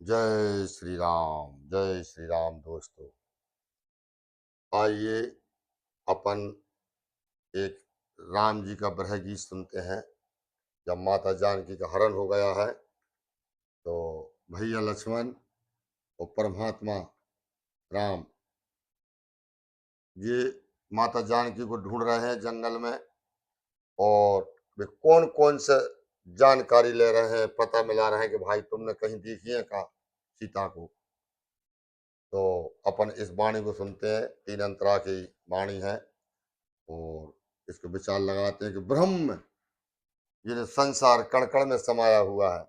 जय श्री राम दोस्तों। आइए अपन एक राम जी का ब्रह गीत सुनते हैं। जब माता जानकी का हरण हो गया है तो भैया लक्ष्मण और परमात्मा राम ये माता जानकी को ढूंढ रहे हैं जंगल में, और वे कौन कौन से जानकारी ले रहे हैं, पता मिला रहे हैं कि भाई तुमने कहीं देखी है का सीता को। तो अपन इस वाणी को सुनते हैं, तीन अंतरा की वाणी है, और इसको विचार लगाते हैं कि ब्रह्म ये संसार कण कण में समाया हुआ है,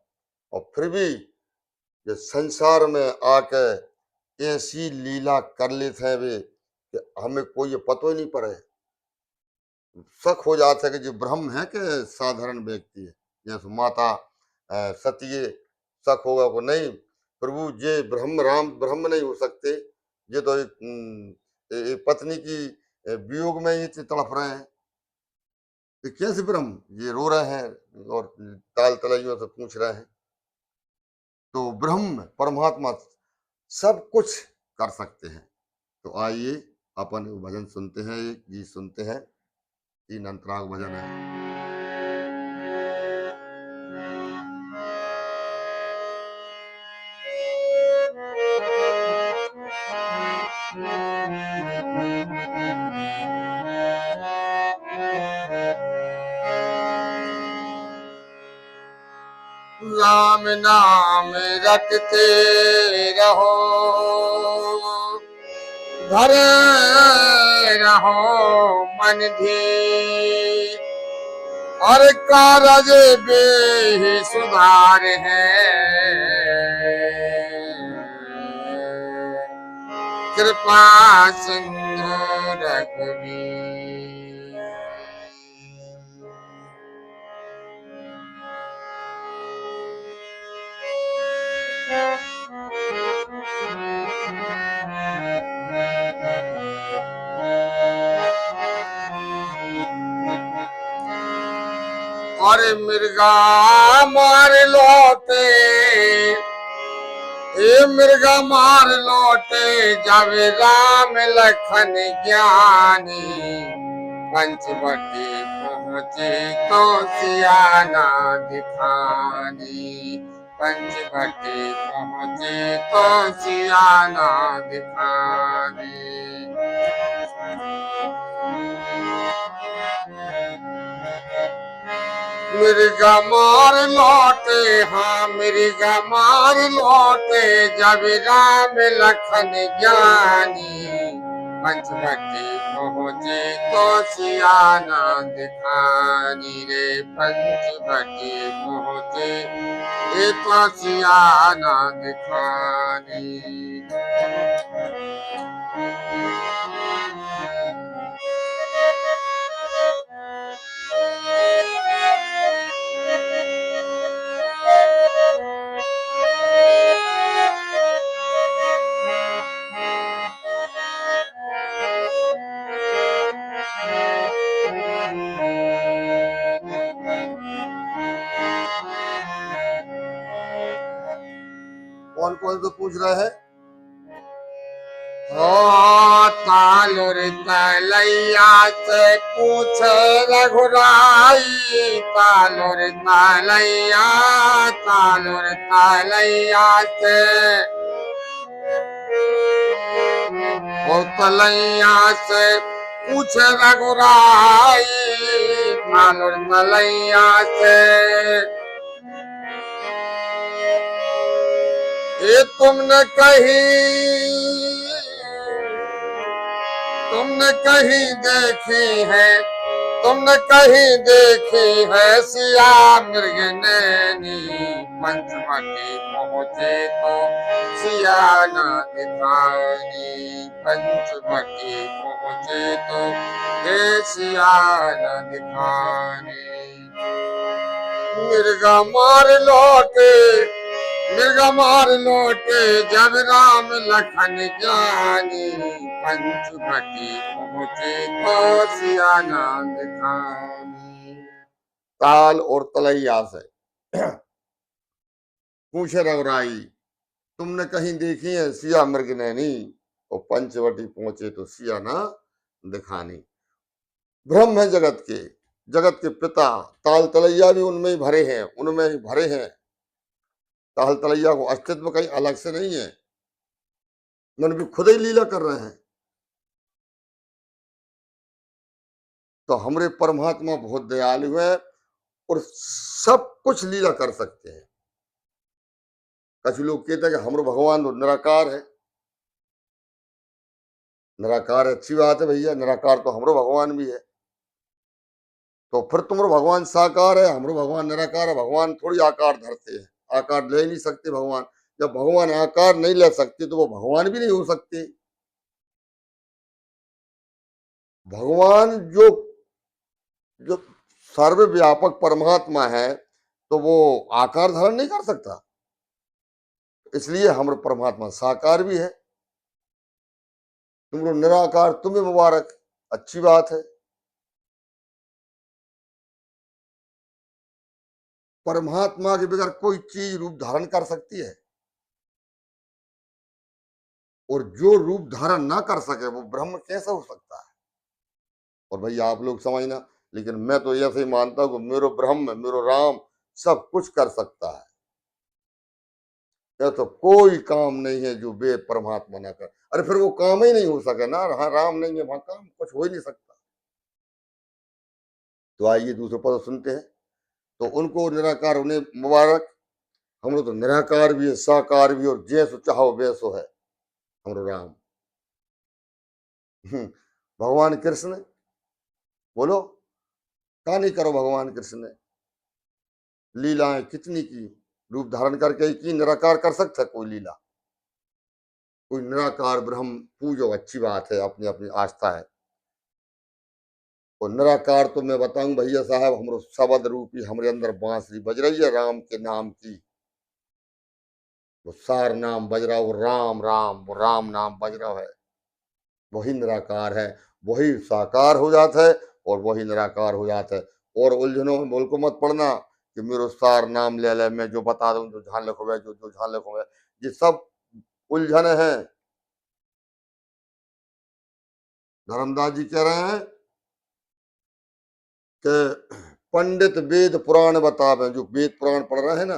और फिर भी ये संसार में आके ऐसी लीला कर लेते हैं वे कि हमें कोई ये पतो ही नहीं पड़े। शक हो जाता है कि जो ब्रह्म है कि साधारण व्यक्ति है। जैसे माता सती शक होगा को नहीं, प्रभु ये ब्रह्म राम ब्रह्म नहीं हो सकते, ये तो एक पत्नी की वियोग में ही तड़प रहे हैं, ये कैसे ब्रह्म, ये रो रहे हैं और ताल तलैयों से पूछ रहे हैं। तो ब्रह्म परमात्मा सब कुछ कर सकते हैं। तो आइए अपन भजन सुनते हैं, एक गीत सुनते हैं, तीन अंतराग भजन है। राम नाम रटते रहो, धरे रहो मन भी, और कारज बे सुधार है, कृपा सिंधु रघुवीर। और मिर्गा मार लौटे, ये मिर्गा मार लौटे, जब राम लखन ज्ञानी, पंचवटी पहुँचे तो सियाना दिखानी, पंचवटी पहुँचे तो सियाना दिखानी। मिर्गा मार लौटे, हाँ मिर्गा मार लौटे, जब राम लखन ज्ञानी, पंचवटी पहुँचे तो सियाना दिखानी रे, पंचवटी पहुँचे तो सियाना दिखानी। कौन कौन तो पूछ रहे हैं? तालुर तलैया से पूछे रघुराई, तालुर तलैया, तालुर तलैया से, ओ तलैया से पूछे रघुराई, तालुर तलैया से, ये तुमने कहीं देखी है, तुमने कहीं देखी है सिया मृग नैनी, पंचवटी पहुँचे तो सियाना दिखानी, पंचवटी पहुँचे तो हे सियाना दिखानी। मृगा मार लौटे, मृगा मार लौटे, जब राम लखन ज्ञानी, पंचवटी पहुँचे तो सियाना दिखानी। ताल और तलैया से पूछे रघुराई, तुमने कहीं देखी है सिया मृगनैनी, और पंचवटी पहुंचे तो सिया ना दिखानी। ब्रह्म है जगत के पिता, ताल तलैया भी उनमें ही भरे हैं, उनमें ही भरे हैं। ताल तलैया को अस्तित्व कहीं अलग से नहीं है, मन भी खुद ही लीला कर रहे हैं। तो हमारे परमात्मा बहुत दयालु है और सब कुछ लीला कर सकते हैं। कुछ लोग कहते हैं कि हमारे भगवान तो निराकार है। निराकार अच्छी बात है भैया, निराकार तो हमारे भगवान भी है। तो फिर तुम्हारा भगवान साकार है, हमारे भगवान निराकार है। भगवान थोड़ी आकार धरते हैं, आकार ले नहीं सकते भगवान। जब भगवान आकार नहीं ले सकते तो वो भगवान भी नहीं हो सकते। भगवान जो जो सर्वव्यापक परमात्मा है तो वो आकार धारण नहीं कर सकता, इसलिए हमारे परमात्मा साकार भी है। तुम लोग निराकार, तुम्हें मुबारक, अच्छी बात है। परमात्मा के बगैर कोई चीज रूप धारण कर सकती है, और जो रूप धारण ना कर सके वो ब्रह्म कैसे हो सकता है। और भैया आप लोग समझना, लेकिन मैं तो ऐसे ही मानता हूं कि मेरो ब्रह्म, मेरो राम सब कुछ कर सकता है। यह तो कोई काम नहीं है जो वे परमात्मा ना कर। अरे फिर वो काम ही नहीं हो सके ना, हाँ राम नहीं है वहां काम कुछ हो ही नहीं सकता। तो आइए दूसरे पद सुनते हैं। तो उनको निराकार उन्हें मुबारक। हम लोग तो निराकार भी है, साकार भी, और जैसो चाहो वैसो है हमारा राम। भगवान कृष्ण बोलो, कहानी करो भगवान कृष्ण ने लीलाएं कितनी की, रूप धारण करके की। निराकार कर सकता है कोई लीला? कोई निराकार ब्रह्म पूजो, अच्छी बात है, अपनी अपनी आस्था है। और निराकार तो मैं बताऊं भैया साहब, हमरो शब्द रूपी हमारे अंदर बांसुरी बज रही है राम के नाम की। वो सार नाम बज रहा, वो राम राम, वो राम नाम बज रहा है। वही निराकार है, वही साकार हो जाता है और वही निराकार हो जाता है। और उलझनों में बोल को मत पड़ना कि मेरो सार नाम ले ले, मैं जो बता दूं जो ध्यान रखोगे, जो जो ध्यान रखोगे, ये सब उलझन है। धर्मदास जी कह रहे हैं कि पंडित वेद पुराण बतावे, जो वेद पुराण पढ़ रहे हैं ना,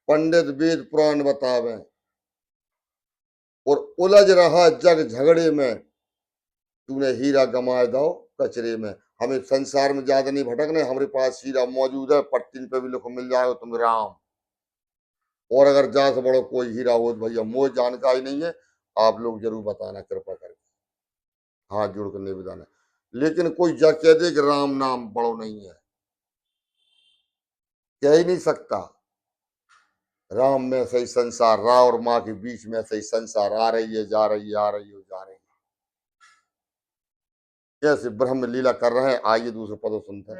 पंडित वेद पुराण बतावे, और उलझ रहा जग झगड़े में, तूने हीरा गंवाए दो कचरे में। हमें संसार में ज्यादा नहीं भटकने, हमारे पास हीरा मौजूद है, पट्टीन पे भी लिखो मिल जाएगा तुम राम। और अगर जा से बड़ो कोई हीरा हो तो भैया मुझे जानकारी नहीं है, आप लोग जरूर बताना कृपा करके, हाथ जोड़ कर निवेदन है। लेकिन कोई जा कह दे कि राम नाम बड़ो नहीं है, कह ही नहीं सकता। राम में से ही संसार, रा और माँ के बीच में से ही संसार आ रही है, जा रही है, आ रही है, जा रही है। कैसे ब्रह्म लीला कर रहे हैं, आइए दूसरे पदों सुनते हैं।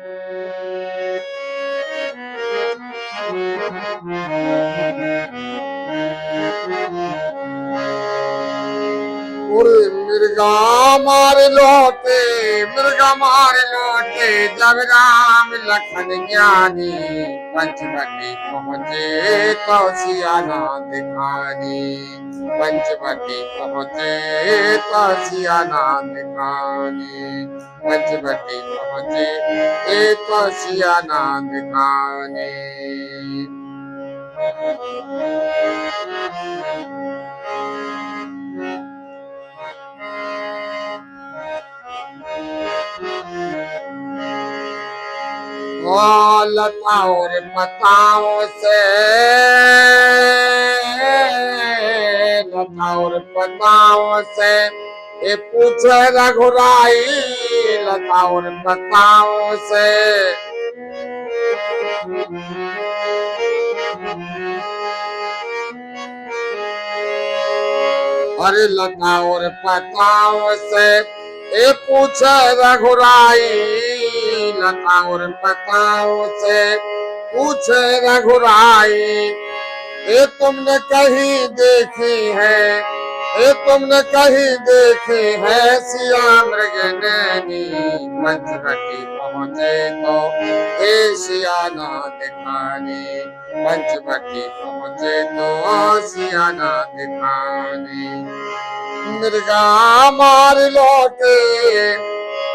मिर्गा मार लौटे, मिर्गा मार लौटे जब राम लखन ज्ञानी, पंचवटी पहुँचे तो सिया नाम दिखानी। पंचवटी पहुँचे तो सिया नाम दिखानी। पंचवटी पहुँचे तो सिया नाम दिखानी। लता और पताओं से, लता और पताओं से ये पूछे रघुराई, लता और पताओं से। अरे लता और पताओं से ये पूछे रघुराई, लता और पताओं से पूछे रघुराई। ये तुमने कहीं देखी है, ये तुमने कहीं देखे है सिया मृग नैनी, पंचवटी पहुँचे तो हे सिया ना दिखाने, पंचवटी पहुँचे तो सिया ना दिखाने। मृगा मार लौटे,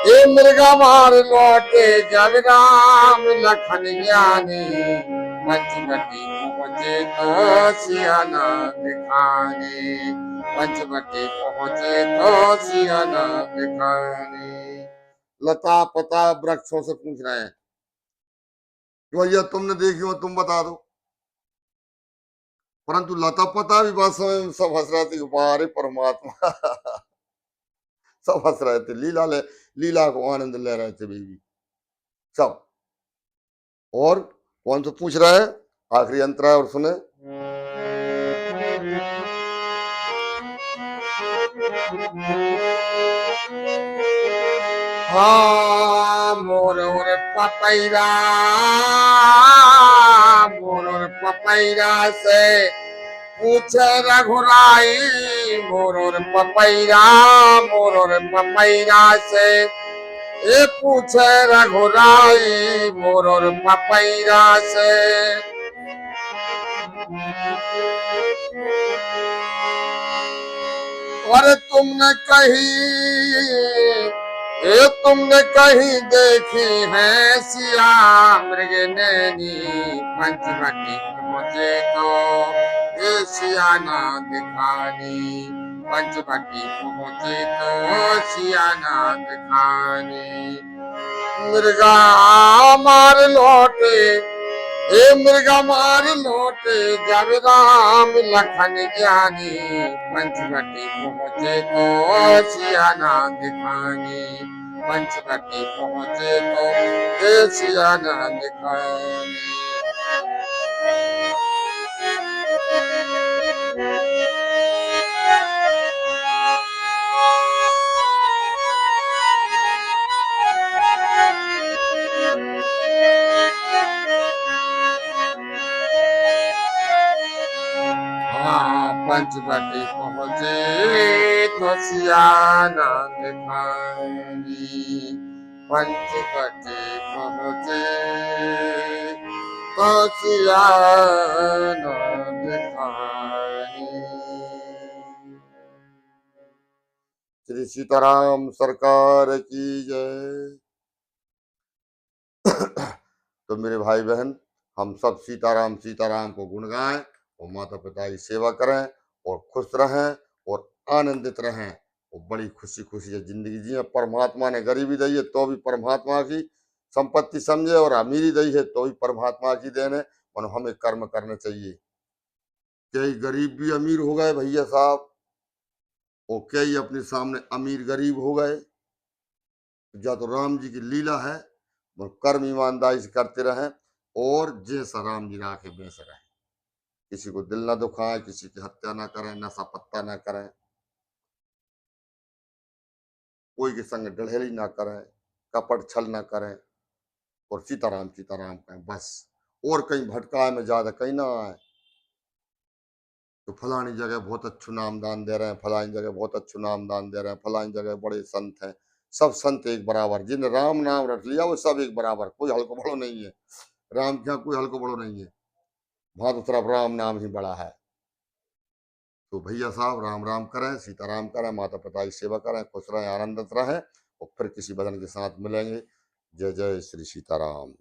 ये मृगा मार लौटे जब राम लखन ज्ञानी, पंचवटी पहुँचे तो सियाना दिखाने, पंचवटी पहुँचे तो सियाना दिखाने। लता पता वृक्षों से पूछ रहे हैं कि भैया तुमने देखी हो तुम बता दो, परंतु लता पता भी बात समझ सब हंस रहे थे, अरे परमात्मा सब हंस रहे थे, लीला को आनंद ले रहे थे बेबी सब। और कौन सा पूछ रहा है, आखिरी अंतरा है और सुने। हाँ मोर और पपैरा, मोर और पपैरा से पूछे रघुराई, मोर और पपैरा, मोर और पपैरा से ये पूछे रघुराई, मोर और पपैरा से। और तुमने कहीं देखी है सिया मृग नैनी, पंचवटी पहुँचे तो ये सिया ना दिखानी, पंचवटी पहुँचे तो सिया ना दिखानी। मृगा मार लौटे, ए मृगा मार लौटे जब राम लखन ज्ञानी, पंचवटी पहुँचे तो सिया ना दिखानी, पंचवटी पहुँचे तो सिया ना दिखानी। पंचवटी पहुँचे तो सिया ना दिखानी, पंचवटी पहुँचे तो सिया ना दिखानी। श्री सीताराम सरकार की जय। तो मेरे भाई बहन, हम सब सीताराम सीताराम को गुण गाएं और माता पिता की सेवा करें और खुश रहें और आनंदित रहें और बड़ी खुशी खुशी से जिंदगी जिए। परमात्मा ने गरीबी दी है तो भी परमात्मा की संपत्ति समझे, और अमीरी दी है तो भी परमात्मा की देन है। मनो हमें कर्म करने चाहिए। कई गरीब भी अमीर हो गए भैया साहब, और कई अपने सामने अमीर गरीब हो गए। या तो राम जी की लीला है, वो कर्म ईमानदारी से करते रहें और जैसा राम जी राखे वैसे रहें। किसी को दिल ना दुखाएं, किसी की हत्या ना करें, नशा पत्ता ना करें, कोई के संग डढ़ेली ना करें, कपट छल ना करें, और सीताराम सीताराम कहें बस। और कहीं भटकाए में ज्यादा कहीं ना आए तो फलानी जगह बहुत अच्छु नाम दान दे रहे हैं, फलानी जगह बहुत अच्छु नाम दान दे रहे हैं, फलानी जगह बड़े संत हैं। सब संत एक बराबर, जिन राम नाम रख लिया वो सब एक बराबर, कोई हल्को बड़ो नहीं है। राम के यहाँ कोई हल्को बड़ो नहीं है, वहां तो सिर्फ राम नाम ही बड़ा है। तो भैया साहब राम राम करें, सीताराम करें, माता पिता की सेवा करें, खुश रहें, आनंदित रहें, और फिर किसी बदन के साथ मिलेंगे। जय जय श्री सीताराम।